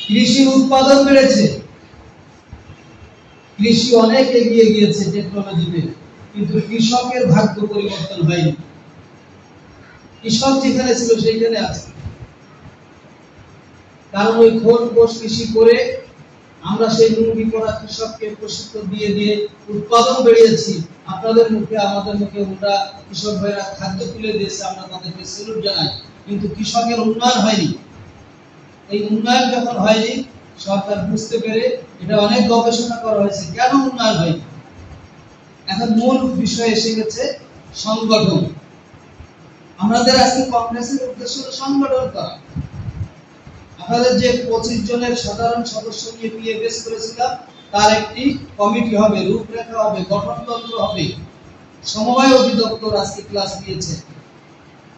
কৃষি উৎপাদন বেড়েছে, কৃষি অনেক এগিয়ে গিয়েছে টেকনোলজিতে, কিন্তু কৃষকের ভাগ্য পরিবর্তন হয়নি। কৃষক যেখানে ছিল সেইখানে আছে। কারণ ওই খোল পোষ কৃষি করে আমরা সেই লুঙ্গি পরা কৃষককে প্রশিক্ষণ দিয়ে দিয়ে উৎপাদন বেড়িয়েছি। আপনাদের মুখে আমাদের মুখে ওটা কৃষক ভাইরা খাদ্য তুলে দিয়েছে, আমরা তাদেরকে স্যালুট জানাই। কিন্তু কৃষকের উন্নয়ন হয়নি। এই উন্নয়ন যখন হয়নি, সরকার বুঝতে পেরে এটা অনেক গবেষণা করা হয়েছে কেন উন্নয়ন হয়নি। এখন মূল বিষয় এসে গেছে সংগঠন। আমাদের আজকে কংগ্রেসের উদ্দেশ্য হলো সংগঠন করা। আপনাদের যে 25 জনের সাধারণ সদস্য নিয়ে পিএফএস করেছিলাম, তার একটি কমিটি হবে, রূপরেখা হবে, গঠনতন্ত্র হবে। সমবায় অধিদপ্তর আজকে ক্লাস দিয়েছে,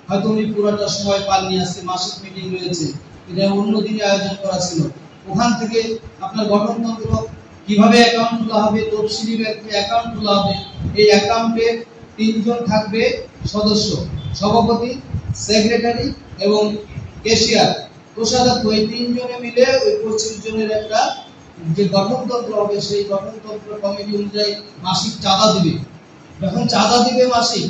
হয়তো উনি পুরোটা সময় পাননি, আজকে মাসিক মিটিং রয়েছে, এটা অন্য দিনে আয়োজন করা ছিল। ওখান থেকে আপনার গঠনতন্ত্র কিভাবে অ্যাকাউন্ট খোলা হবে, তফসিলি ব্যাংকে অ্যাকাউন্ট খোলা হবে। এই অ্যাকাউন্টে 3 জন থাকবে সদস্য, সভাপতি, সেক্রেটারি এবং ক্যাশিয়ার, কোষাধ্যক্ষ। এই 3 জনে মিলে ওই 25 জনের একটা যে গঠনতন্ত্র হবে, সেই গঠনতন্ত্র কমিটি অনুযায়ী মাসিক চাঁদা দিবে। যখন চাঁদা দিবে মাসিক,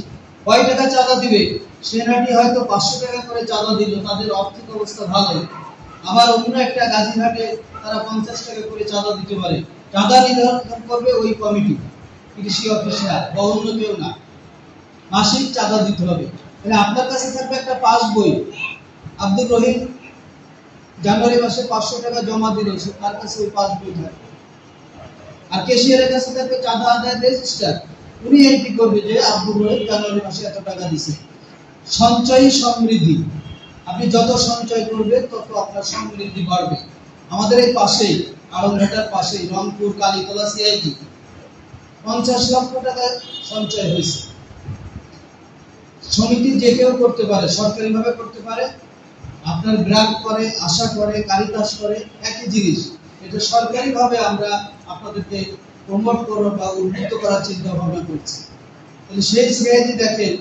কয় টাকা চাঁদা দিবে? সেনাটি হয়তো 500 টাকা করে চাঁদা দিল, তাদের আর্থিক অবস্থা ভালো। আবার অন্য একটা গাজীঘাটে তারা 50 টাকা করে চাঁদা দিতে পারে। চাঁদা নির্ধারণ করবে ওই কমিটি, কৃষি অফিসার বা অন্য কেউ না। মাসিক চাঁদা দিতে হবে। তাহলে আপনার কাছে থাকবে একটা পাস বই, আব্দুর রহিম জানুয়ারি মাসে 500 টাকা জমা দিল, তার কাছে ওই পাস বই থাকবে। আর ক্যাশিয়ারের কাছে থাকবে চাঁদা আদায়ের রেজিস্টার, উনি এন্ট্রি করবে যে আব্দুর রহিম জানুয়ারি মাসে এত টাকা দিছে। সঞ্চয়ী সমৃদ্ধি, আপনি যত সঞ্চয় করবেন তত আপনার সমৃদ্ধি বাড়বে। আমাদের এই পাশেই, আড়ংঘাটার পাশেই রংপুর কালীতলা সিআইটি 50 লক্ষ টাকা সঞ্চয় হয়েছে। সমিতি যে কেউ করতে পারে, সরকারি ভাবে করতে পারে, আপনার গ্রান্ট করে, আশা করে, কারিতাস করে, একই জিনিস। এটা সরকারি ভাবে আমরা আপনাদেরকে প্রমোট করব বা উন্নীত করার চিন্তা ভাবনা করছি। তাহলে সেই সিআইটি দেখেন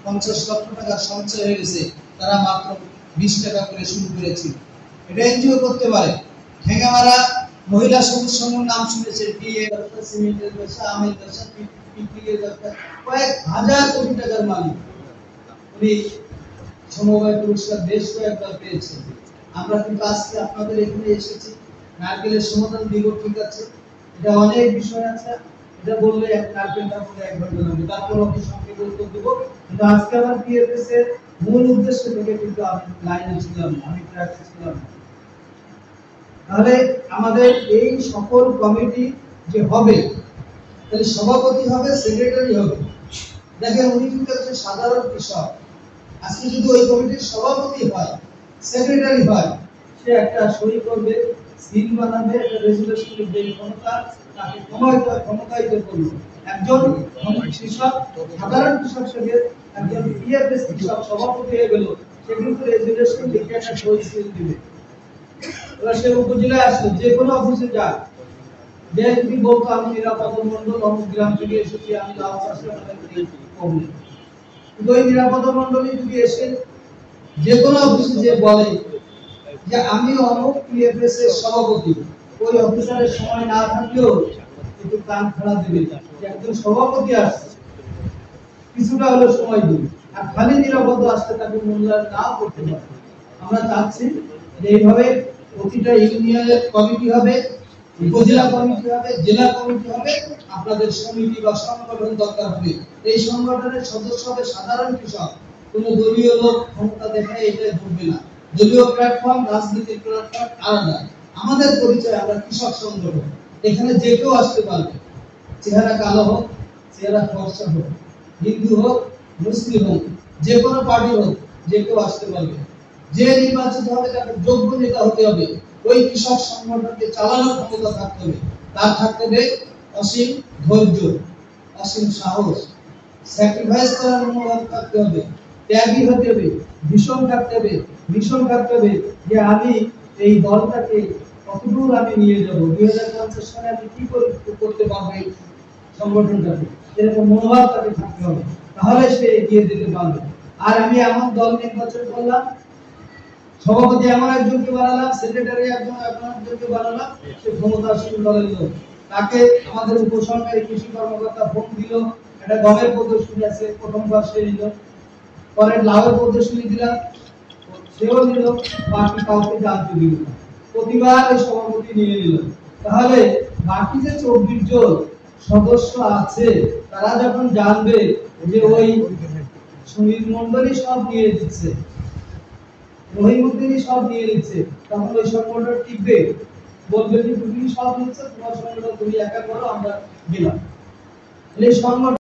50 লক্ষ টাকা সঞ্চয় হয়ে গেছে, তারা মাত্র 20 টাকা করে শুরু করেছিল। এটা এনজিও করতে পারে। ঠেঙ্গামারা মহিলা সবুজ সংঘের নাম শুনেছেন, টিএ ব্যবসা, সিমেন্টের ব্যবসা, আমের ব্যবসা, পিপিএর ব্যবসা, কয়েক হাজার কোটি টাকার মালিক। উনি সমবায় পুরস্কার বেশ কয়েকবার পেয়েছেন। আমরা কিন্তু আজকে আপনাদের এখানে এসেছি, নারকেলের সমাধান দিব, ঠিক আছে, এটা অনেক বিষয় আছে, এটা বললে এক নারকেলটা বলে 1 ঘন্টা লাগবে, তারপর আমি সংক্ষেপে উত্তর দেব। কিন্তু আজকে আমার পিএফএস এর মূল উদ্দেশ্য থেকে কিন্তু আমি লাইনে ছিলাম, আমি প্র্যাকটিস ছিলাম। তাহলে আমাদের এই সকল কমিটি যে হবে, তাহলে সভাপতি হবে, সেক্রেটারি হবে। দেখেন উনি কিন্তু একজন সাধারণ কৃষক, আজকে যদি ওই কমিটির সভাপতি হয়, সেক্রেটারি হয়, সে একটা সই করবে, সিল বানাবে, একটা রেজুলেশন লিখবে, ক্ষমতা তাকে ক্ষমতায়িত করবে। একজন কৃষক, সাধারণ কৃষক থেকে একজন পিএফএস কৃষক সভাপতি হয়ে গেল, সে কিন্তু রেজুলেশন লিখে একটা সই সিল দিবে। এবার সে উপজেলায় আসলো, যে কোনো অফিসে যাক, যে যদি বলতো আমি নিরাপদ মন্ডল অমুক গ্রাম থেকে এসেছি, আমি লাভ চাষে করবো, কিন্তু ওই নিরাপদ মন্ডলী যদি এসে যে কোনো অফিসে যে বলে যে আমি অমুক পিএফএস এর সভাপতি, ওই অফিসারের সময় না থাকলেও একটু কান খাড়া দিবে যে একজন সভাপতি আসছে, কিছুটা হলো সময় দিবে। আর খালি নিরাপদ আসতে তাকে মূল্যায়ন নাও করতে পারে। আমরা চাচ্ছি যে এইভাবে প্রতিটা ইউনিয়নের কমিটি হবে, উপজেলা কমিটি হবে, জেলা কমিটি হবে, আপনাদের সমিতি বা সংগঠন দরকার হবে। এই সংগঠনের সদস্য হবে সাধারণ কৃষক, কোন দলীয় লোক ক্ষমতা দেখায় এটা ঘটবে না। দলীয় প্ল্যাটফর্ম, রাজনৈতিক প্ল্যাটফর্ম আলাদা। আমাদের পরিচয় আমরা কৃষক সংগঠন, এখানে যে কেউ আসতে পারবে, চেহারা কালো হোক, চেহারা ফর্সা হোক, হিন্দু হোক, মুসলিম হোক, যে কোনো পার্টি হোক, যে কেউ আসতে পারবে। যে নির্বাচিত হবে তাকে যোগ্য নেতা হতে হবে, ওই কৃষক সংগঠনকে চালানোর ক্ষমতা থাকতে হবে, তার থাকতে হবে অসীম ধৈর্য, অসীম সাহস, স্যাক্রিফাইস করার মনোভাব থাকতে হবে, ত্যাগী হতে হবে, ভীষণ থাকতে হবে, ভীষণ থাকতে হবে যে আমি এই দলটাকে কতদূর আমি নিয়ে যাব, 2050 সালে আমি কি করতে পারবো এই সংগঠনটাকে, এরকম মনোভাব তাকে থাকতে হবে, তাহলে সে এগিয়ে যেতে পারবে। আর আমি এমন দল নির্বাচন করলাম সভাপতি এমন একজনকে বানালাম, সেক্রেটারি একজনকে বানালাম, সে ক্ষমতাসীন দলের লোক। তাকে আমাদের উপসরকারি কৃষি কর্মকর্তা ফোন দিল, একটা গমের প্রদর্শনী আছে, প্রথমবার সে নিল, পরে লাভের প্রদর্শনী দিলাম, সেও নিল, বাকি কাউকে জানতে দিল না। প্রতিবার ওই সভাপতি নিয়ে নিল। তাহলে বাকি যে 24 জন সদস্য আছে তারা যখন জানবে যে ওই সুনীল মন্ডলী সব নিয়ে দিচ্ছে, রহিমউদ্দিন সব নিয়ে নিচ্ছে, তখন ওই সংগঠন টিকবে? বলবে যে তুমি সব নিচ্ছ, তোমার সংগঠন তুমি একা করো, আমরা গেলাম। এই সংগঠন